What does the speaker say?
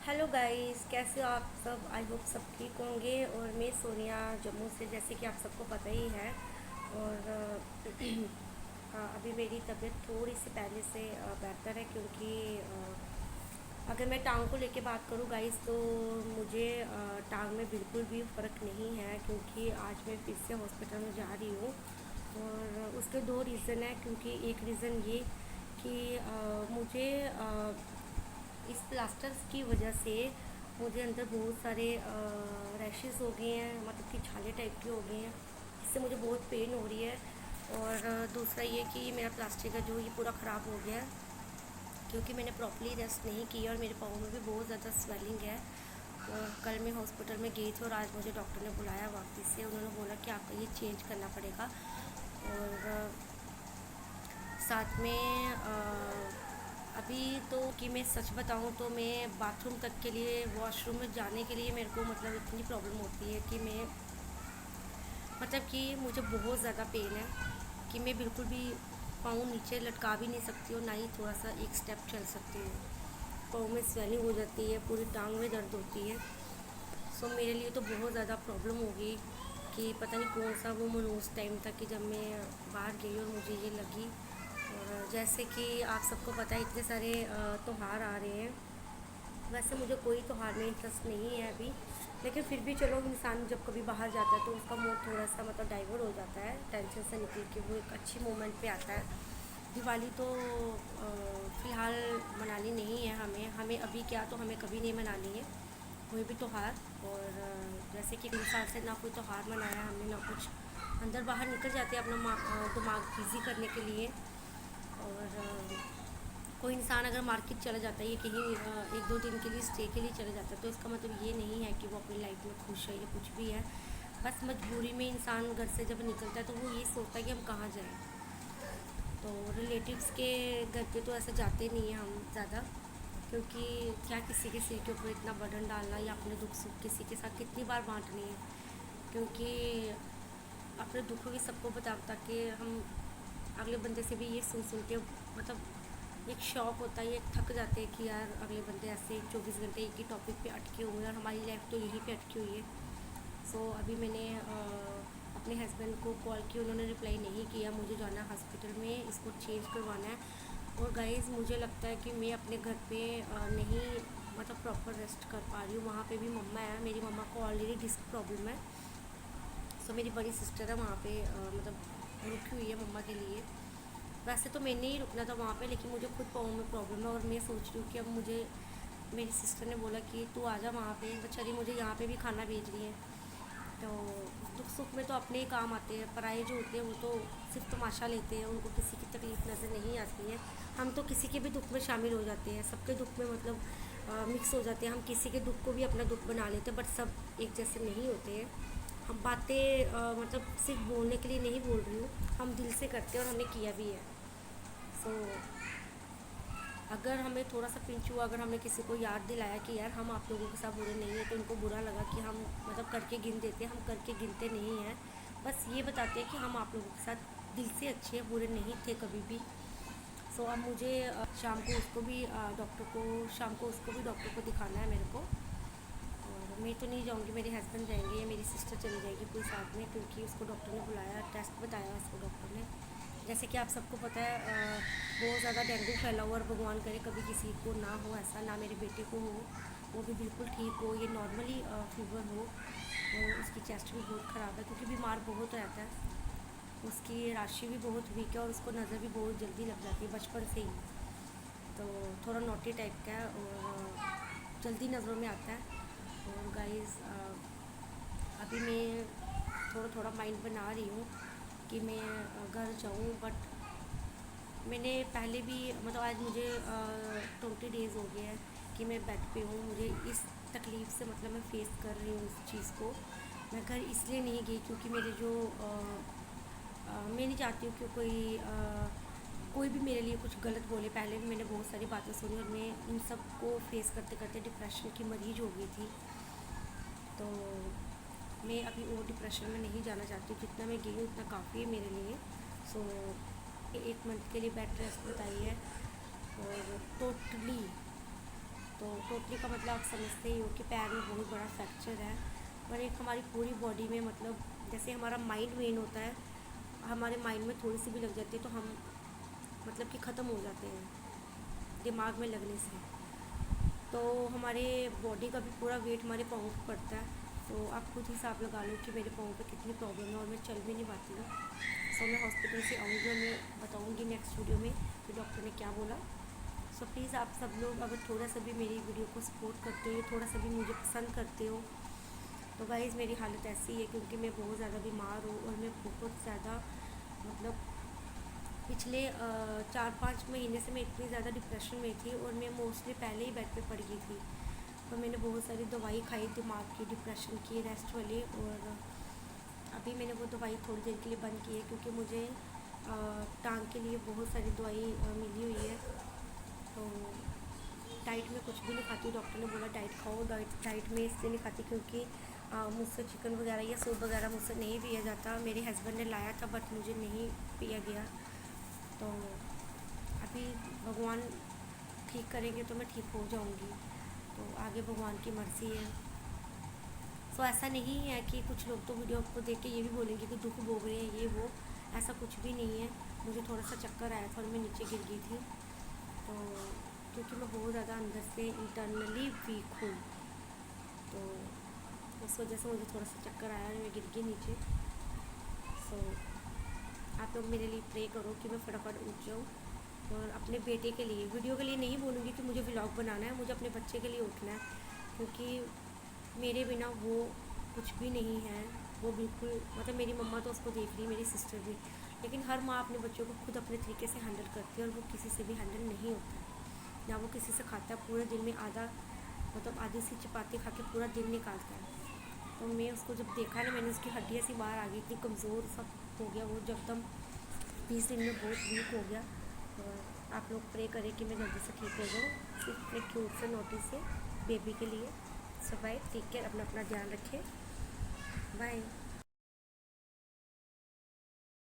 Hello guys, कैसे हो आप सब। आई होप सब ठीक होंगे। और मैं सोनिया जम्मू से, जैसे कि आप सबको पता ही है। और हाँ, अभी मेरी तबीयत थोड़ी सी पहले से बेहतर है, क्योंकि अगर मैं टांग को लेके बात करूँ गाइस, तो मुझे टांग में बिल्कुल भी फ़र्क नहीं है, क्योंकि आज मैं फिर से हॉस्पिटल में जा रही हूँ। और उसके दो रीज़न है, क्योंकि एक रीज़न ये कि मुझे इस प्लास्टर्स की वजह से मुझे अंदर बहुत सारे रैशेस हो गए हैं, मतलब कि छाले टाइप के हो गए हैं, जिससे मुझे बहुत पेन हो रही है। और दूसरा ये कि मेरा प्लास्टिक का जो ये पूरा ख़राब हो गया है, क्योंकि मैंने प्रॉपर्ली रेस्ट नहीं की, और मेरे पाँव में भी बहुत ज़्यादा स्वेलिंग है। और कल मैं हॉस्पिटल में गई थी, और आज मुझे डॉक्टर ने बुलाया वापस से। उन्होंने बोला कि आपका ये चेंज करना पड़ेगा। और साथ में अभी तो कि मैं सच बताऊं तो मैं बाथरूम तक के लिए, वॉशरूम में जाने के लिए मेरे को मतलब इतनी प्रॉब्लम होती है कि मैं, मतलब कि मुझे बहुत ज़्यादा पेन है कि मैं बिल्कुल भी पाँव नीचे लटका भी नहीं सकती हूँ, ना ही थोड़ा सा एक स्टेप चल सकती हूँ। पाँव में स्वेलिंग हो जाती है, पूरी टांग में दर्द होती है। सो मेरे लिए तो बहुत ज़्यादा प्रॉब्लम हो गई कि पता नहीं कौन सा वो मनोज टाइम था कि जब मैं बाहर गई और मुझे ये लगी। और जैसे कि आप सबको पता है, इतने सारे त्यौहार आ रहे हैं। वैसे मुझे कोई त्यौहार में इंटरेस्ट नहीं है अभी, लेकिन फिर भी चलो, इंसान जब कभी बाहर जाता है तो उसका मूड थोड़ा सा मतलब डाइवर्ट हो जाता है, टेंशन से निकल के वो एक अच्छी मोमेंट पे आता है। दिवाली तो फ़िलहाल मनानी नहीं है हमें हमें अभी क्या, तो हमें कभी नहीं मनानी है कोई भी त्यौहार। और जैसे कि 3 साल से ना कोई त्यौहार मनाया हमने, ना कुछ। अंदर बाहर निकल जाते हैं अपना दिमाग बिज़ी करने के लिए। और कोई इंसान अगर मार्केट चला जाता है, ये कहीं 1-2 दिन के लिए स्टे के लिए चला जाता है, तो इसका मतलब ये नहीं है कि वो अपनी लाइफ में खुश है या कुछ भी है। बस मजबूरी में इंसान घर से जब निकलता है तो वो ये सोचता है कि हम कहाँ जाएं। तो रिलेटिव्स के घर पे तो ऐसे जाते नहीं हैं हम ज़्यादा, क्योंकि क्या किसी के सिर के ऊपर इतना बर्डन डालना, या अपने दुख सुख किसी के साथ कितनी बार बांटनी है। क्योंकि अपने दुखों की सबको बता बता के हम अगले बंदे से भी ये सुन सुन के, मतलब एक शौक होता है, एक थक जाते हैं कि यार अगले बंदे ऐसे 24 घंटे एक ही टॉपिक पे अटके हुए हैं, और हमारी लाइफ तो यहीं पे अटकी हुई है। सो अभी मैंने अपने हस्बैंड को कॉल की, उन्होंने रिप्लाई नहीं किया। मुझे जाना है हॉस्पिटल में, इसको चेंज करवाना है। और गाइज़, मुझे लगता है कि मैं अपने घर पे नहीं, मतलब प्रॉपर रेस्ट कर पा रही हूँ। वहाँ पे भी मम्मा है, मेरी मम्मा को ऑलरेडी डिस्क प्रॉब्लम है। सो मेरी बड़ी सिस्टर है वहाँ पे, मतलब रुकी हुई है मम्मा के लिए। वैसे तो मैंने ही रुकना था वहाँ पे, लेकिन मुझे खुद पाँव में प्रॉब्लम है, और मैं सोच रही हूँ कि अब मुझे, मेरी सिस्टर ने बोला कि तू आ जा वहाँ पे, बेचारी मुझे यहाँ पे भी खाना भेज रही है। तो दुख सुख में तो अपने ही काम आते हैं, पराए जो होते हैं वो तो सिर्फ तमाशा लेते हैं, उनको किसी की तकलीफ़ नज़र नहीं आती है। हम तो किसी के भी दुख में शामिल हो जाते हैं, सबके दुख में मतलब मिक्स हो जाते हैं। हम किसी के दुख को भी अपना दुख बना लेते हैं, बट सब एक जैसे नहीं होते हैं। हम बातें मतलब सिर्फ बोलने के लिए नहीं बोल रही हूँ, हम दिल से करते हैं और हमने किया भी है। सो अगर हमें थोड़ा सा पिंच हुआ, अगर हमने किसी को याद दिलाया कि यार हम आप लोगों के साथ बुरे नहीं हैं, तो उनको बुरा लगा कि हम मतलब करके गिन देते हैं। हम करके गिनते नहीं हैं, बस ये बताते हैं कि हम आप लोगों के साथ दिल से अच्छे हैं, बुरे नहीं थे कभी भी। सो अब मुझे शाम को उसको भी डॉक्टर को, शाम को उसको भी डॉक्टर को दिखाना है मेरे को। और मैं तो नहीं जाऊँगी, मेरे हस्बैंड जाएंगे या मेरी सिस्टर चली जाएगी कोई साथ में, क्योंकि उसको डॉक्टर ने बुलाया, टेस्ट बताया उसको डॉक्टर ने। जैसे कि आप सबको पता है, बहुत ज़्यादा डेंगू फैला हुआ, और भगवान करे कभी किसी को ना हो ऐसा, ना मेरे बेटे को हो, वो भी बिल्कुल ठीक हो, ये नॉर्मली फीवर हो। और उसकी चेस्ट भी बहुत ख़राब है, क्योंकि बीमार बहुत रहता है। उसकी राशि भी बहुत वीक है, और उसको नज़र भी बहुत जल्दी लग जाती है बचपन से ही। तो थोड़ा नोटी टाइप का है, और जल्दी नज़रों में आता है। और गाइस, अभी मैं थोड़ा थोड़ा माइंड बना रही हूँ कि मैं घर जाऊँ, बट मैंने पहले भी, मतलब आज मुझे 20 डेज़ हो गए हैं कि मैं बेड पे हूँ। मुझे इस तकलीफ़ से मतलब मैं फ़ेस कर रही हूँ इस चीज़ को। मैं घर इसलिए नहीं गई क्योंकि मेरे जो मैं नहीं चाहती हूँ कि कोई भी मेरे लिए कुछ गलत बोले। पहले भी मैंने बहुत सारी बातें सुनी, और मैं इन सब को फेस करते करते डिप्रेशन की मरीज हो गई थी। तो मैं अभी वो डिप्रेशन में नहीं जाना चाहती हूँ। जितना मैं गई हूँ उतना काफ़ी है मेरे लिए। सो 1 मंथ के लिए बेड रेस्ट बताई है। और टोटली, तो पोटली का मतलब आप समझते ही हो कि पैर में बहुत बड़ा फ्रैक्चर है। और एक हमारी पूरी बॉडी में मतलब जैसे हमारा माइंड मेन होता है, हमारे माइंड में थोड़ी सी भी लग जाती है तो हम मतलब कि ख़त्म हो जाते हैं दिमाग में लगने से। तो हमारे बॉडी का भी पूरा वेट हमारे पाँव पे पड़ता है। तो आप खुद हिसाब लगा लो कि मेरे पाँव पे कितनी प्रॉब्लम है और मैं चल भी नहीं पाती हूँ। सो मैं हॉस्पिटल से आऊँगी और मैं बताऊँगी नेक्स्ट वीडियो में कि डॉक्टर ने क्या बोला। सो प्लीज़ आप सब लोग अगर थोड़ा सा भी मेरी वीडियो को सपोर्ट करते हो, थोड़ा सा भी मुझे पसंद करते हो, तो गाइज़ मेरी हालत ऐसी है क्योंकि मैं बहुत ज़्यादा बीमार हूँ और मैं बहुत ज़्यादा मतलब पिछले 4-5 महीने से मैं इतनी ज़्यादा डिप्रेशन में थी और मैं मोस्टली पहले ही बेड पे पड़ गई थी। तो मैंने बहुत सारी दवाई खाई दिमाग की, डिप्रेशन की, रेस्ट वाली। और अभी मैंने वो दवाई थोड़ी देर के लिए बंद की है क्योंकि मुझे टांग के लिए बहुत सारी दवाई मिली हुई है। तो डाइट में कुछ भी नहीं खाती, डॉक्टर ने बोला डाइट खाओ। डाइट में इसलिए नहीं खाती क्योंकि मुझसे चिकन वगैरह या सूप वगैरह मुझसे नहीं पिया जाता। मेरे हस्बैंड ने लाया था बट मुझे नहीं पिया गया। तो अभी भगवान ठीक करेंगे तो मैं ठीक हो जाऊंगी। तो आगे भगवान की मर्ज़ी है। सो ऐसा नहीं है कि कुछ लोग तो वीडियो को देख के ये भी बोलेंगे कि दुख भोग रहे हैं ये वो, ऐसा कुछ भी नहीं है। मुझे थोड़ा सा चक्कर आया था और मैं नीचे गिर गई थी। तो क्योंकि मैं बहुत ज़्यादा अंदर से इंटरनली वीक हूँ, तो उस वजह से मुझे थोड़ा सा चक्कर आया और मैं गिर गई नीचे। सो आप लोग मेरे लिए प्रे करो कि मैं फटाफट उठ जाऊँ। और अपने बेटे के लिए, वीडियो के लिए नहीं बोलूँगी कि मुझे व्लॉग बनाना है, मुझे अपने बच्चे के लिए उठना है क्योंकि मेरे बिना वो कुछ भी नहीं है। वो बिल्कुल मतलब मेरी मम्मा तो उसको देख रही, मेरी सिस्टर भी, लेकिन हर माँ अपने बच्चों को खुद अपने तरीके से हैंडल करती है और वो किसी से भी हैंडल नहीं होता है। ना वो किसी से खाता है, पूरे दिन में आधा मतलब आधी सी चपाती खा के पूरा दिन निकालता है। तो मैं उसको जब देखा ना, मैंने उसकी हड्डियाँ सी बाहर आ गई, इतनी कमज़ोर सब हो गया वो, जब 20 दिन में बहुत वीक हो गया। और आप लोग प्रे करें कि मैं जल्दी से ठीक हो जाऊँ, सिर्फ एक क्यूट से नोटिस से बेबी के लिए। सो बाय, टेक केयर, अपना अपना ध्यान रखें, बाय।